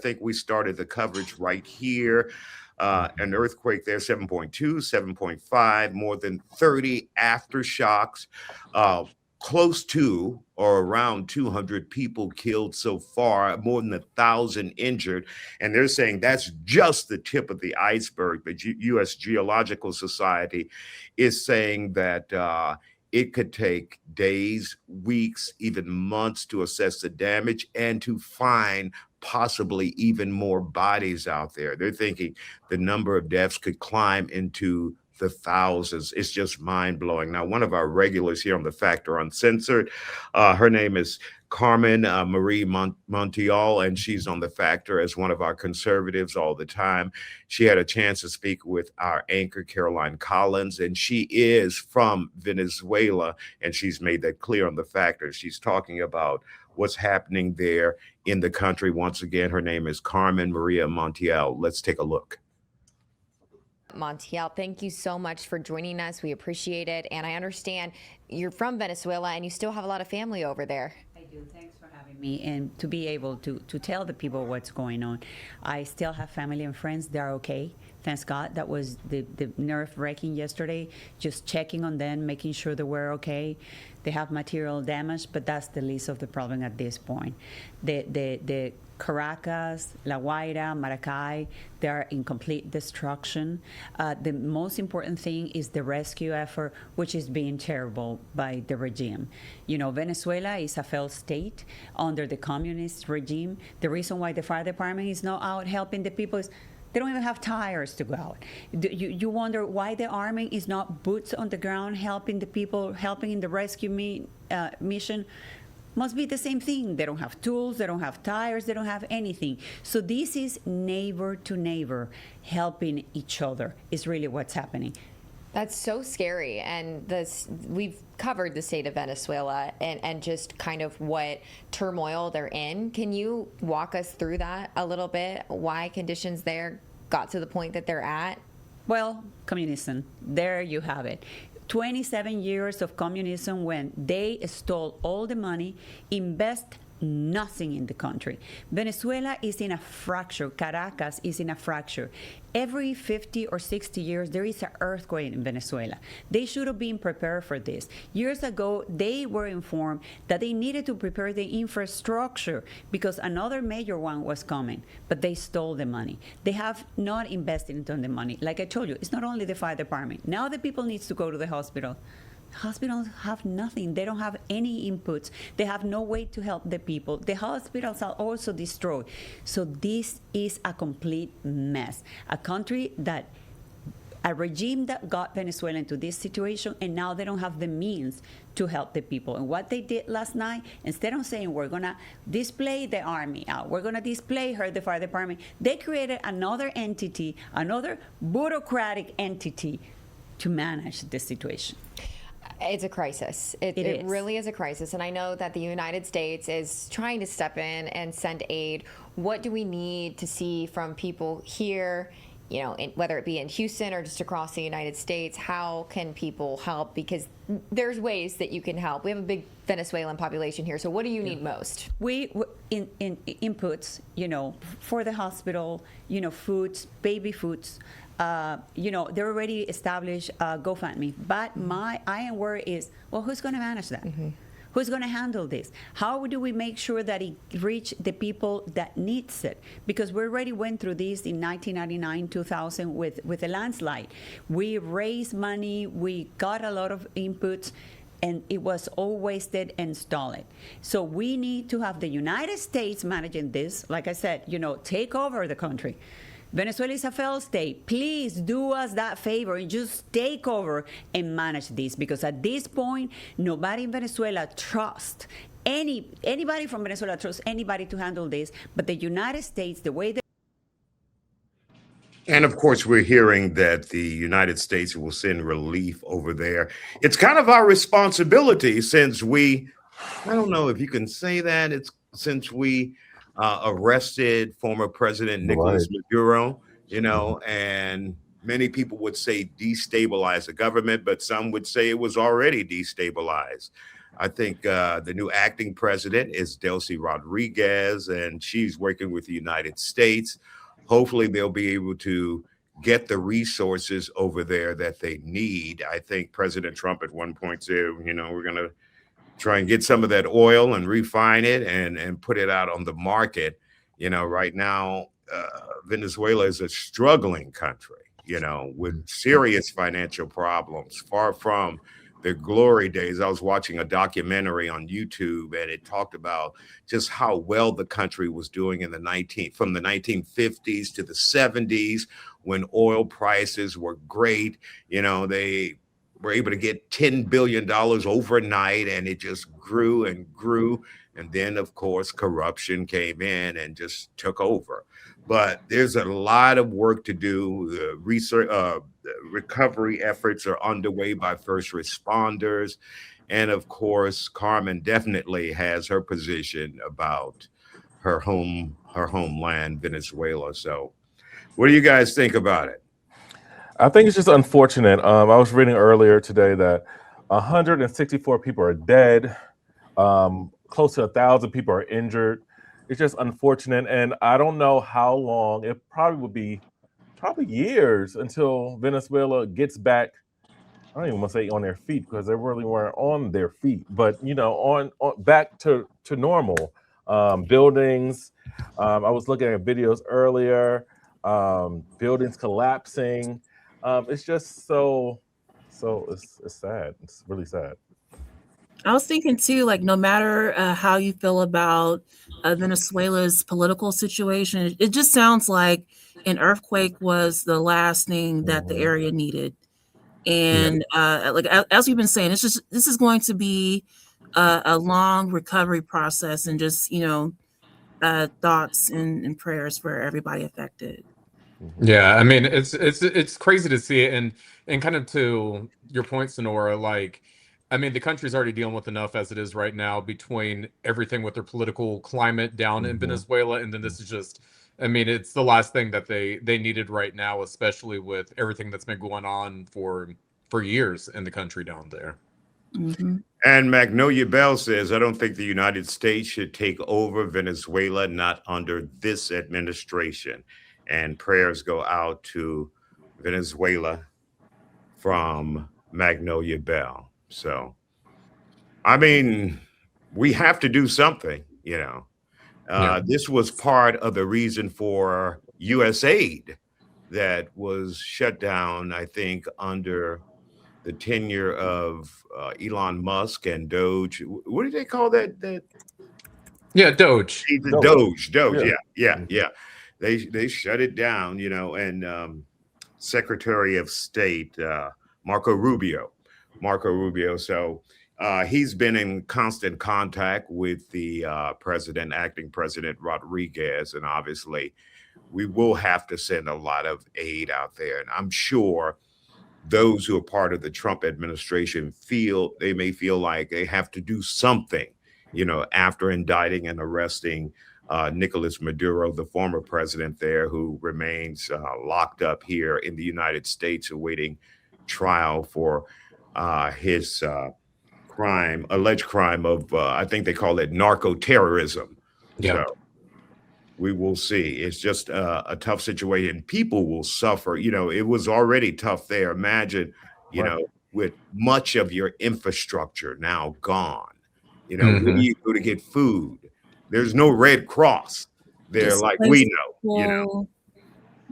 think we started the coverage right here. An earthquake there, 7.2, 7.5, more than 30 aftershocks, uh, close to or around 200 people killed so far, more than 1,000 injured. And they're saying that's just the tip of the iceberg. The U.S. Geological Society is saying that it could take days, weeks, even months to assess the damage and to find possibly even more bodies out there. They're thinking the number of deaths could climb into the thousands. It's just mind blowing. Now, one of our regulars here on the Factor Uncensored, her name is Carmen Marie Montiel, and she's on the Factor as one of our conservatives all the time. She had a chance to speak with our anchor, Caroline Collins, and she is from Venezuela, and she's made that clear on the Factor. She's talking about what's happening there in the country. Once again, her name is Carmen Maria Montiel. Let's take a look. Montiel, thank you so much for joining us. We appreciate it. And I understand you're from Venezuela and you still have a lot of family over there. I do. Thanks for having me and to be able to tell the people what's going on. I still have family and friends. They're okay. Thanks God. That was the nerve-wracking yesterday, just checking on them, making sure they were okay. They have material damage, but that's the least of the problem at this point. The Caracas, La Guaira, Maracay, they're in complete destruction. The most important thing is the rescue effort, which is being terrible by the regime. You know, Venezuela is a failed state under the communist regime. The reason why the fire department is not out helping the people is they don't even have tires to go out. You wonder why the army is not boots on the ground helping the people, helping in the rescue mission. Must be the same thing. They don't have tools, they don't have tires, they don't have anything. So this is neighbor to neighbor helping each other is really what's happening. That's so scary. And we've covered the state of Venezuela and just kind of what turmoil they're in. Can you walk us through that a little bit? Why conditions there got to the point that they're at? Well, communism, there you have it. 27 years of communism when they stole all the money, invest nothing in the country. Venezuela is in a fracture. Caracas is in a fracture. Every 50 or 60 years, there is an earthquake in Venezuela. They should have been prepared for this. Years ago, they were informed that they needed to prepare the infrastructure because another major one was coming, but they stole the money. They have not invested into the money. Like I told you, it's not only the fire department. Now the people need to go to the hospital. Hospitals have nothing. They don't have any inputs. They have no way to help the people. The hospitals are also destroyed. So this is a complete mess. A regime that got Venezuela into this situation, and now they don't have the means to help the people. And what they did last night, instead of saying we're going to display the army out, we're going to display the fire department, they created another entity, another bureaucratic entity to manage the situation. It's a crisis. It really is a crisis. And I know that the United States is trying to step in and send aid. What do we need to see from people here, you know, whether it be in Houston or just across the United States? How can people help? Because there's ways that you can help. We have a big Venezuelan population here. So what do you need most? We in inputs, you know, for the hospital, you know, foods, baby foods. You know, they're already established GoFundMe. But my iron word is, well, who's going to manage that? Mm-hmm. Who's going to handle this? How do we make sure that it reach the people that needs it? Because we already went through this in 1999, 2000 with a landslide. We raised money, we got a lot of inputs, and it was all wasted and stolen. So we need to have the United States managing this. Like I said, you know, take over the country. Venezuela is a failed state. Please do us that favor and just take over and manage this, because at this point, nobody in Venezuela trusts anybody from Venezuela trusts anybody to handle this, but the United States, the way that. And of course, we're hearing that the United States will send relief over there. It's kind of our responsibility since I don't know if you can say that, since we arrested former President Nicolas Maduro, you know, and many people would say destabilize the government, but some would say it was already destabilized. I think the new acting president is Delcy Rodriguez, and she's working with the United States. Hopefully, they'll be able to get the resources over there that they need. I think President Trump at one point said, we're going to try and get some of that oil and refine it and put it out on the market. Right now, Venezuela is a struggling country, with serious financial problems, far from the glory days. I was watching a documentary on YouTube, and it talked about just how well the country was doing from the 1950s to the 70s, when oil prices were great. They were able to get $10 billion overnight, and it just grew and grew. And then, of course, corruption came in and just took over. But there's a lot of work to do. The research, recovery efforts are underway by first responders. And of course, Carmen definitely has her position about her homeland, Venezuela. So what do you guys think about it? I think it's just unfortunate. I was reading earlier today that 164 people are dead. Close to 1,000 people are injured. It's just unfortunate. And I don't know how long. It probably would be years until Venezuela gets back. I don't even want to say on their feet, because they really weren't on their feet, but on back to normal. Buildings. I was looking at videos earlier. Buildings collapsing. It's just so it's sad. It's really sad. I was thinking too, like, no matter how you feel about Venezuela's political situation, it just sounds like an earthquake was the last thing that the area needed. And like as we've been saying, this is going to be a long recovery process, and just thoughts and prayers for everybody affected. Yeah, I mean, it's crazy to see it, and kind of to your point, Sonora, like, I mean, the country's already dealing with enough as it is right now, between everything with their political climate down in Venezuela, and then this is just, I mean, it's the last thing that they needed right now, especially with everything that's been going on for years in the country down there. Mm-hmm. And Magnolia Bell says, I don't think the United States should take over Venezuela, not under this administration. And prayers go out to Venezuela from Magnolia Bell. So, I mean, we have to do something, This was part of the reason for U.S. aid that was shut down, I think, under the tenure of Elon Musk and Doge. What did they call that? Yeah, Doge. Doge. Yeah. They shut it down, and Secretary of State Marco Rubio. So he's been in constant contact with the acting president Rodriguez, and obviously we will have to send a lot of aid out there. And I'm sure those who are part of the Trump administration may feel like they have to do something, after indicting and arresting Nicolas Maduro, the former president there, who remains locked up here in the United States awaiting trial for his alleged crime of, I think they call it narco-terrorism. Yeah. So we will see. It's just a tough situation. People will suffer. It was already tough there. Imagine, with much of your infrastructure now gone. Where do you go to get food? There's no Red Cross there, like we know.